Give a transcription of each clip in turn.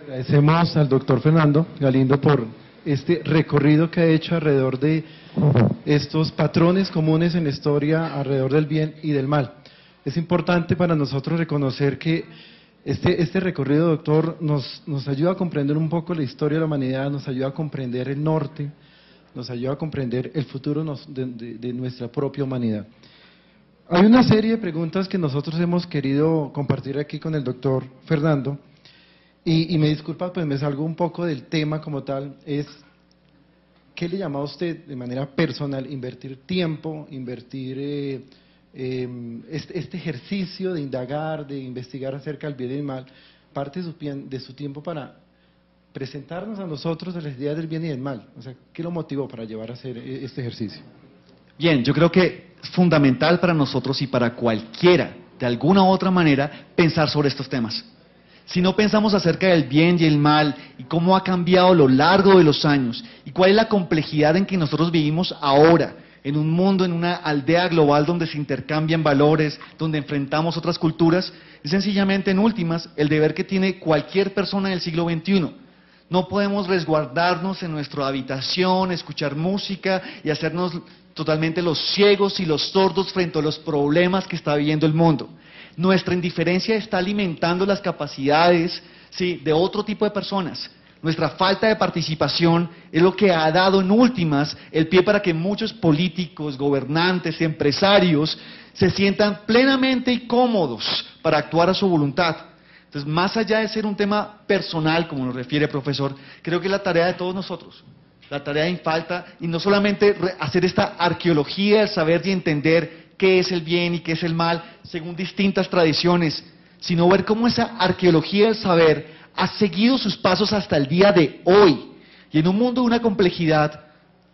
Agradecemos al doctor Fernando Galindo por este recorrido que ha hecho alrededor de estos patrones comunes en la historia alrededor del bien y del mal. Es importante para nosotros reconocer que este recorrido, doctor, nos ayuda a comprender un poco la historia de la humanidad, nos ayuda a comprender el norte, nos ayuda a comprender el futuro de nuestra propia humanidad. Hay una serie de preguntas que nosotros hemos querido compartir aquí con el doctor Fernando, y me disculpa, pues me salgo un poco del tema como tal, es ¿qué le llama a usted de manera personal invertir tiempo, invertir este ejercicio de indagar, de investigar acerca del bien y el mal, parte de su tiempo para presentarnos a nosotros de las ideas del bien y del mal? O sea, ¿qué lo motivó para llevar a hacer este ejercicio? Bien, yo creo que es fundamental para nosotros y para cualquiera, de alguna u otra manera, pensar sobre estos temas. Si no pensamos acerca del bien y el mal y cómo ha cambiado a lo largo de los años y cuál es la complejidad en que nosotros vivimos ahora, en un mundo, en una aldea global donde se intercambian valores, donde enfrentamos otras culturas, es sencillamente, en últimas, el deber que tiene cualquier persona del siglo XXI. No podemos resguardarnos en nuestra habitación, escuchar música y hacernos totalmente los ciegos y los sordos frente a los problemas que está viviendo el mundo. Nuestra indiferencia está alimentando las capacidades, ¿sí?, de otro tipo de personas. Nuestra falta de participación es lo que ha dado en últimas el pie para que muchos políticos, gobernantes, empresarios se sientan plenamente cómodos para actuar a su voluntad. Entonces, más allá de ser un tema personal, como nos refiere el profesor, creo que es la tarea de todos nosotros. La tarea de falta, y no solamente hacer esta arqueología del saber y entender qué es el bien y qué es el mal, según distintas tradiciones, sino ver cómo esa arqueología del saber ha seguido sus pasos hasta el día de hoy. Y en un mundo de una complejidad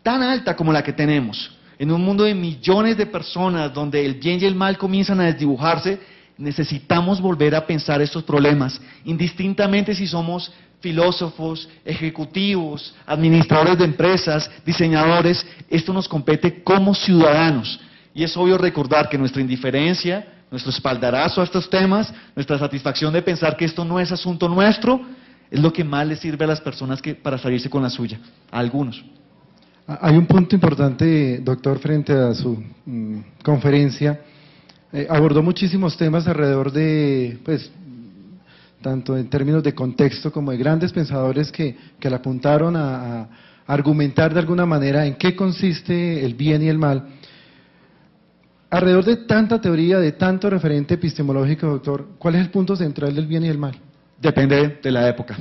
tan alta como la que tenemos, en un mundo de millones de personas donde el bien y el mal comienzan a desdibujarse, necesitamos volver a pensar estos problemas, indistintamente si somos filósofos, ejecutivos, administradores de empresas, diseñadores. Esto nos compete como ciudadanos. Y es obvio recordar que nuestra indiferencia, nuestro espaldarazo a estos temas, nuestra satisfacción de pensar que esto no es asunto nuestro, es lo que más les sirve a las personas para salirse con la suya, a algunos. Hay un punto importante, doctor, frente a su conferencia. Abordó muchísimos temas alrededor de, pues, tanto en términos de contexto como de grandes pensadores que le apuntaron a argumentar de alguna manera en qué consiste el bien y el mal. Alrededor de tanta teoría, de tanto referente epistemológico, doctor, ¿cuál es el punto central del bien y el mal? Depende de la época,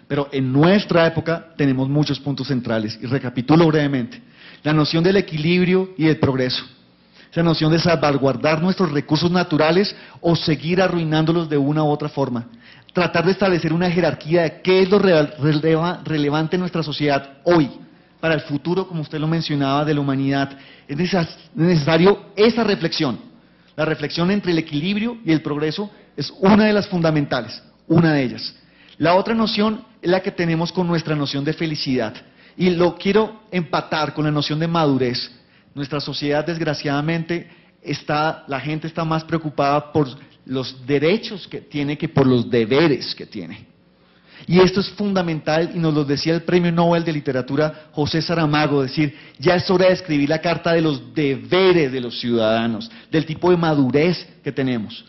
pero en nuestra época tenemos muchos puntos centrales, y recapitulo brevemente. La noción del equilibrio y del progreso, esa noción de salvaguardar nuestros recursos naturales o seguir arruinándolos de una u otra forma. Tratar de establecer una jerarquía de qué es lo relevante en nuestra sociedad hoy, para el futuro, como usted lo mencionaba, de la humanidad. Es necesario esa reflexión. La reflexión entre el equilibrio y el progreso es una de las fundamentales, una de ellas. La otra noción es la que tenemos con nuestra noción de felicidad. Y lo quiero empatar con la noción de madurez. Nuestra sociedad, desgraciadamente, la gente está más preocupada por los derechos que tiene que por los deberes que tiene. Y esto es fundamental, y nos lo decía el Premio Nobel de Literatura José Saramago, decir, ya es hora de escribir la carta de los deberes de los ciudadanos, del tipo de madurez que tenemos.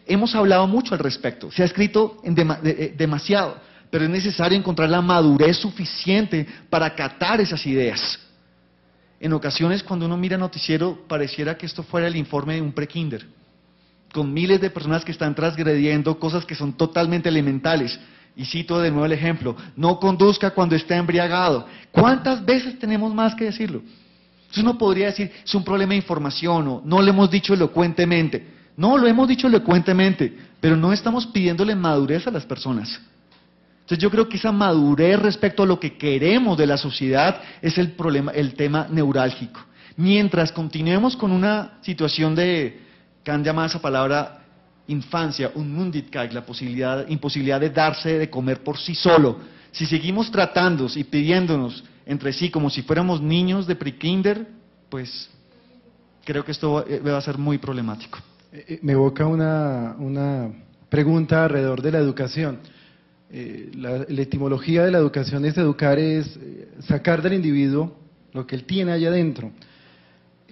Hemos hablado mucho al respecto, se ha escrito demasiado, pero es necesario encontrar la madurez suficiente para acatar esas ideas. En ocasiones, cuando uno mira noticiero, pareciera que esto fuera el informe de un prekinder, con miles de personas que están transgrediendo cosas que son totalmente elementales. Y cito de nuevo el ejemplo, no conduzca cuando esté embriagado. ¿Cuántas veces tenemos más que decirlo? Entonces uno podría decir, es un problema de información, o no lo hemos dicho elocuentemente. No, lo hemos dicho elocuentemente, pero no estamos pidiéndole madurez a las personas. Entonces yo creo que esa madurez respecto a lo que queremos de la sociedad es el problema, el tema neurálgico. Mientras continuemos con una situación que han llamado esa palabra infancia, Unmündigkeit, la imposibilidad de darse de comer por sí solo. Si seguimos tratándonos y pidiéndonos entre sí como si fuéramos niños de pre-kinder, pues creo que esto va a ser muy problemático. Me evoca una pregunta alrededor de la educación. la etimología de la educación es educar, es sacar del individuo lo que él tiene allá adentro.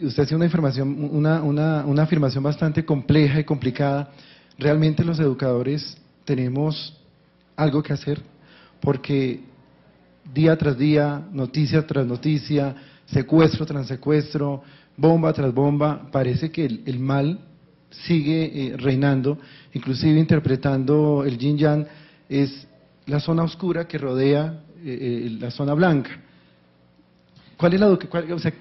Usted hace una afirmación bastante compleja y complicada. Realmente los educadores tenemos algo que hacer, porque día tras día, noticia tras noticia, secuestro tras secuestro, bomba tras bomba, parece que el mal sigue reinando, inclusive interpretando el yin yang, es la zona oscura que rodea la zona blanca.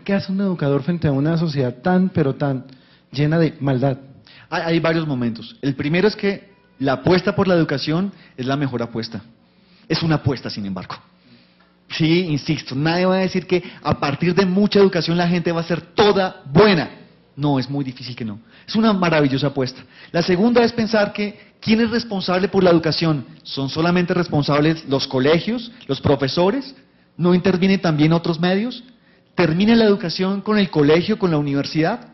¿Qué hace un educador frente a una sociedad tan, pero tan llena de maldad? Hay varios momentos. El primero es que la apuesta por la educación es la mejor apuesta. Es una apuesta, sin embargo. Sí, insisto, nadie va a decir que a partir de mucha educación la gente va a ser toda buena. No, es muy difícil que no. Es una maravillosa apuesta. La segunda es pensar que ¿quién es responsable por la educación? ¿Son solamente responsables los colegios, los profesores? ¿No intervienen también otros medios? ¿Termina la educación con el colegio, con la universidad?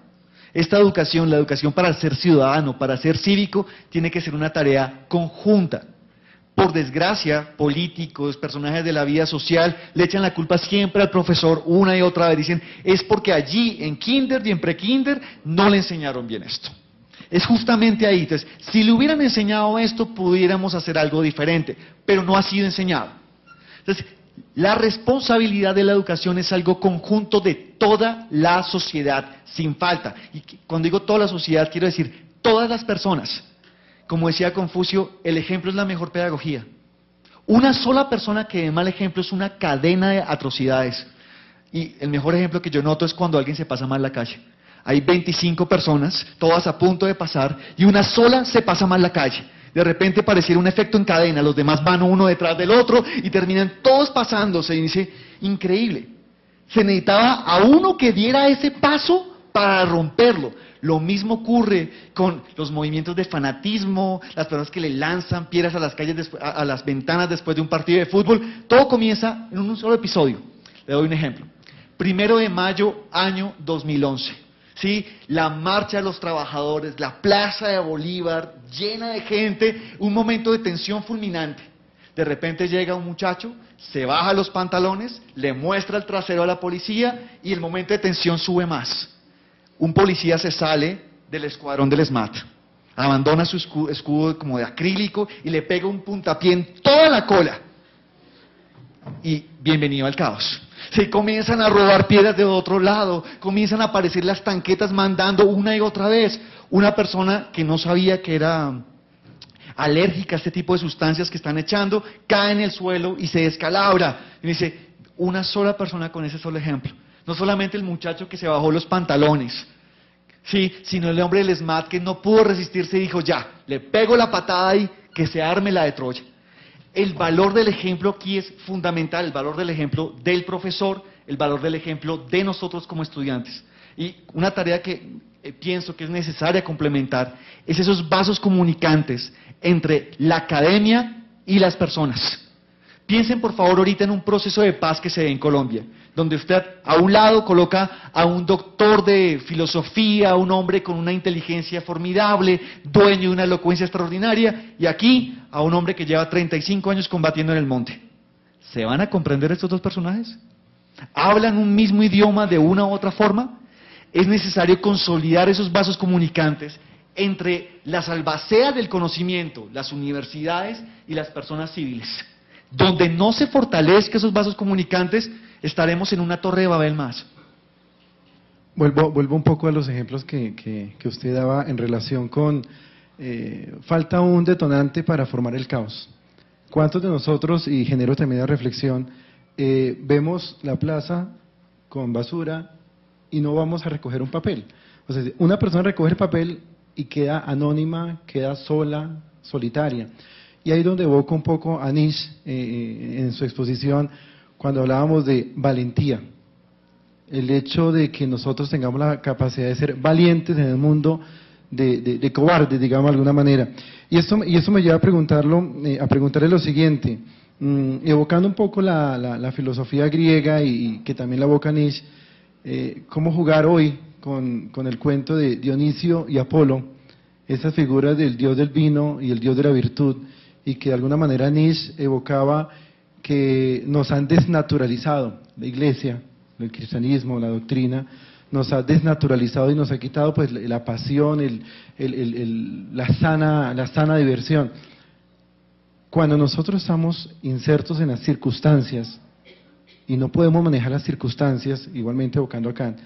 Esta educación, la educación para ser ciudadano, para ser cívico, tiene que ser una tarea conjunta. Por desgracia, políticos, personajes de la vida social, le echan la culpa siempre al profesor una y otra vez. Dicen, es porque allí, en kinder y en prekinder, no le enseñaron bien esto. Es justamente ahí. Entonces, si le hubieran enseñado esto, pudiéramos hacer algo diferente, pero no ha sido enseñado. Entonces, la responsabilidad de la educación es algo conjunto de toda la sociedad, sin falta. Y cuando digo toda la sociedad, quiero decir todas las personas. Como decía Confucio, el ejemplo es la mejor pedagogía. Una sola persona que dé mal ejemplo es una cadena de atrocidades. Y el mejor ejemplo que yo noto es cuando alguien se pasa mal la calle. Hay 25 personas, todas a punto de pasar, y una sola se pasa mal la calle. De repente pareciera un efecto en cadena, los demás van uno detrás del otro y terminan todos pasándose. Y dice, increíble, se necesitaba a uno que diera ese paso para romperlo. Lo mismo ocurre con los movimientos de fanatismo, las personas que le lanzan piedras a las calles, a las ventanas después de un partido de fútbol. Todo comienza en un solo episodio. Le doy un ejemplo. 1 de mayo, año 2011. ¿Sí? La marcha de los trabajadores, la plaza de Bolívar, llena de gente, un momento de tensión fulminante. De repente llega un muchacho, se baja los pantalones, le muestra el trasero a la policía y el momento de tensión sube más. Un policía se sale del escuadrón del SMAT, abandona su escudo como de acrílico y le pega un puntapié en toda la cola. Y bienvenido al caos. Se comienzan a robar piedras de otro lado, comienzan a aparecer las tanquetas mandando una y otra vez. Una persona que no sabía que era alérgica a este tipo de sustancias que están echando, cae en el suelo y se descalabra. Y me dice, una sola persona con ese solo ejemplo. No solamente el muchacho que se bajó los pantalones, sí, sino el hombre del SMAT que no pudo resistirse y dijo, ya, le pego la patada y que se arme la de Troya. El valor del ejemplo aquí es fundamental, el valor del ejemplo del profesor, el valor del ejemplo de nosotros como estudiantes. Y una tarea que pienso que es necesaria complementar es esos vasos comunicantes entre la academia y las personas. Piensen por favor ahorita en un proceso de paz que se ve en Colombia, donde usted a un lado coloca a un doctor de filosofía, un hombre con una inteligencia formidable, dueño de una elocuencia extraordinaria, y aquí a un hombre que lleva 35 años combatiendo en el monte. ¿Se van a comprender estos dos personajes? ¿Hablan un mismo idioma de una u otra forma? Es necesario consolidar esos vasos comunicantes entre las albaceas del conocimiento, las universidades y las personas civiles. Donde no se fortalezcan esos vasos comunicantes, estaremos en una torre de Babel más. Vuelvo un poco a los ejemplos que usted daba en relación con falta un detonante para formar el caos. ¿Cuántos de nosotros, y genero también la reflexión, vemos la plaza con basura y no vamos a recoger un papel? O sea, una persona recoge el papel y queda anónima, queda sola, solitaria. Y ahí donde evoco un poco a Nietzsche en su exposición, cuando hablábamos de valentía. El hecho de que nosotros tengamos la capacidad de ser valientes en el mundo de cobardes, digamos de alguna manera. Y esto me lleva a preguntarle lo siguiente, evocando un poco la filosofía griega y que también la evoca Nietzsche, cómo jugar hoy con el cuento de Dionisio y Apolo, esas figuras del dios del vino y el dios de la virtud, y que de alguna manera Nietzsche evocaba que nos han desnaturalizado, la iglesia, el cristianismo, la doctrina, nos ha desnaturalizado y nos ha quitado pues la pasión, la sana diversión. Cuando nosotros estamos insertos en las circunstancias y no podemos manejar las circunstancias, igualmente evocando a Kant,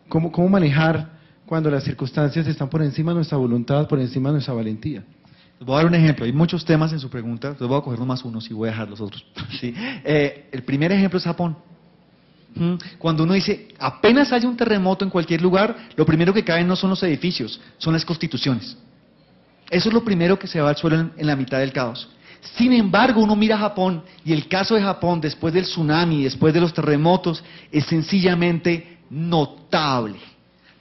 ¿cómo manejar cuando las circunstancias están por encima de nuestra voluntad, por encima de nuestra valentía? Les voy a dar un ejemplo, hay muchos temas en su pregunta, les voy a coger nomás unos y voy a dejar los otros. ¿Sí? El primer ejemplo es Japón. Cuando uno dice, apenas haya un terremoto en cualquier lugar, lo primero que caen no son los edificios, son las constituciones. Eso es lo primero que se va al suelo en la mitad del caos. Sin embargo, uno mira a Japón y el caso de Japón después del tsunami, después de los terremotos, es sencillamente notable.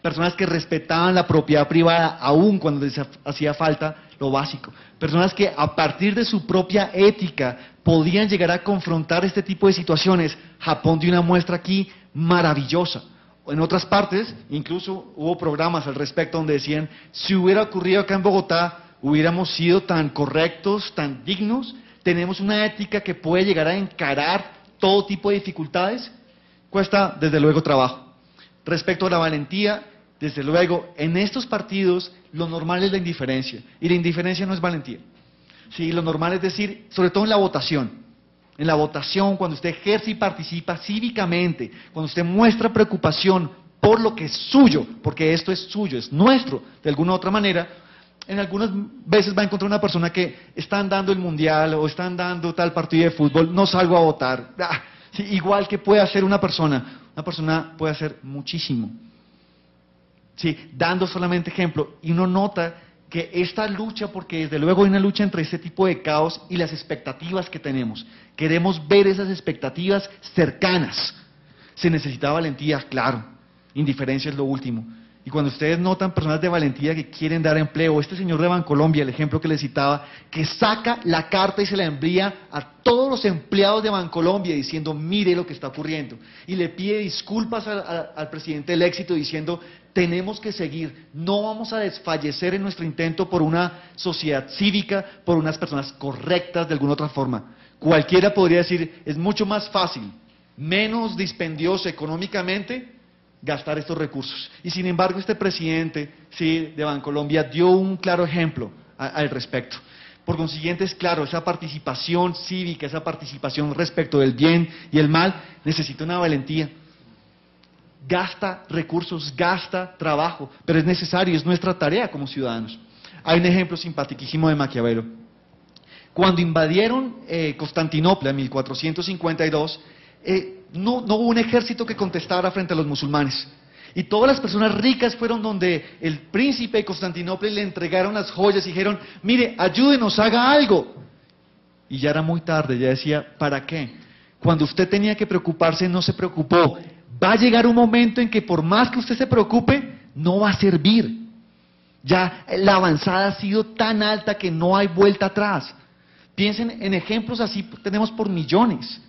Personas que respetaban la propiedad privada aún cuando les hacía falta lo básico. Personas que a partir de su propia ética podían llegar a confrontar este tipo de situaciones. Japón dio una muestra aquí maravillosa. En otras partes, incluso hubo programas al respecto donde decían, si hubiera ocurrido acá en Bogotá, hubiéramos sido tan correctos, tan dignos, tenemos una ética que puede llegar a encarar todo tipo de dificultades. Cuesta, desde luego, trabajo. Respecto a la valentía, desde luego, en estos partidos lo normal es la indiferencia, y la indiferencia no es valentía. Sí, lo normal es decir, sobre todo en la votación, cuando usted ejerce y participa cívicamente, cuando usted muestra preocupación por lo que es suyo, porque esto es suyo, es nuestro, de alguna u otra manera, en algunas veces va a encontrar una persona que están dando el mundial o están dando tal partido de fútbol, no salgo a votar. Sí, igual que puede hacer una persona puede hacer muchísimo. Sí, dando solamente ejemplo, y uno nota que esta lucha, porque desde luego hay una lucha entre este tipo de caos y las expectativas que tenemos. Queremos ver esas expectativas cercanas. Se necesita valentía, claro. Indiferencia es lo último. Y cuando ustedes notan personas de valentía que quieren dar empleo, este señor de Bancolombia, el ejemplo que les citaba, que saca la carta y se la envía a todos los empleados de Bancolombia diciendo, mire lo que está ocurriendo. Y le pide disculpas al presidente del Éxito diciendo, tenemos que seguir, no vamos a desfallecer en nuestro intento por una sociedad cívica, por unas personas correctas de alguna otra forma. Cualquiera podría decir, es mucho más fácil, menos dispendioso económicamente, gastar estos recursos. Y sin embargo, este presidente de Bancolombia dio un claro ejemplo al respecto. Por consiguiente, es claro, esa participación cívica, esa participación respecto del bien y el mal, necesita una valentía. Gasta recursos, gasta trabajo, pero es necesario, es nuestra tarea como ciudadanos. Hay un ejemplo simpaticísimo de Maquiavelo. Cuando invadieron Constantinopla en 1452, no hubo un ejército que contestara frente a los musulmanes. Y todas las personas ricas fueron donde el príncipe de Constantinopla y le entregaron las joyas y dijeron, mire, ayúdenos, haga algo. Y ya era muy tarde, ya decía, ¿para qué? Cuando usted tenía que preocuparse, no se preocupó. Va a llegar un momento en que por más que usted se preocupe, no va a servir. Ya la avanzada ha sido tan alta que no hay vuelta atrás. Piensen en ejemplos así, tenemos por millones.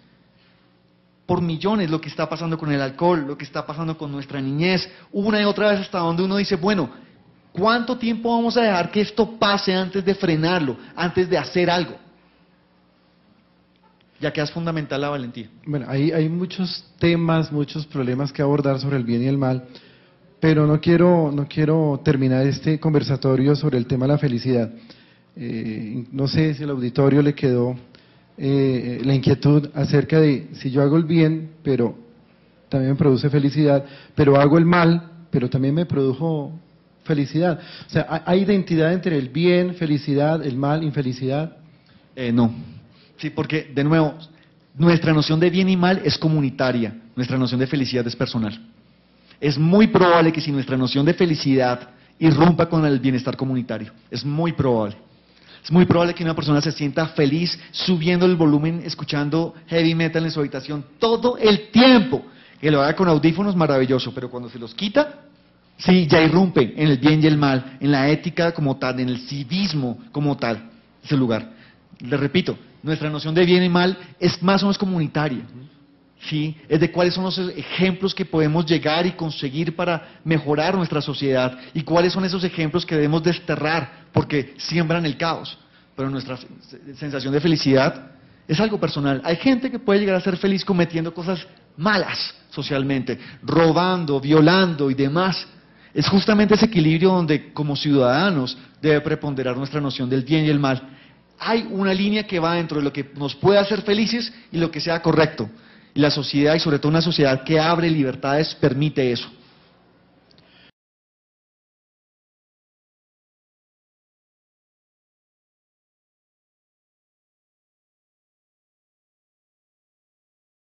Por millones lo que está pasando con el alcohol, lo que está pasando con nuestra niñez, una y otra vez hasta donde uno dice, bueno, ¿cuánto tiempo vamos a dejar que esto pase antes de frenarlo, antes de hacer algo? Ya que es fundamental la valentía. Bueno, hay muchos temas, muchos problemas que abordar sobre el bien y el mal, pero no quiero terminar este conversatorio sobre el tema de la felicidad. No sé si al auditorio le quedó la inquietud acerca de si yo hago el bien, pero también me produce felicidad, pero hago el mal, pero también me produjo felicidad. O sea, ¿hay identidad entre el bien, felicidad, el mal, infelicidad? No. Sí, porque, de nuevo, nuestra noción de bien y mal es comunitaria, nuestra noción de felicidad es personal. Es muy probable que si nuestra noción de felicidad irrumpa con el bienestar comunitario, es muy probable. Es muy probable que una persona se sienta feliz subiendo el volumen, escuchando heavy metal en su habitación todo el tiempo. Que lo haga con audífonos, maravilloso, pero cuando se los quita, sí, ya irrumpe en el bien y el mal, en la ética como tal, en el civismo como tal, ese lugar. Le repito, nuestra noción de bien y mal es más o menos comunitaria. ¿Sí? Es de cuáles son los ejemplos que podemos llegar y conseguir para mejorar nuestra sociedad y cuáles son esos ejemplos que debemos desterrar porque siembran el caos. pero nuestra sensación de felicidad es algo personal. Hay gente que puede llegar a ser feliz cometiendo cosas malas socialmente, robando, violando y demás. Es justamente ese equilibrio donde como ciudadanos debe preponderar nuestra noción del bien y el mal. Hay una línea que va dentro de lo que nos puede hacer felices y lo que sea correcto. Y la sociedad, y sobre todo una sociedad que abre libertades, permite eso.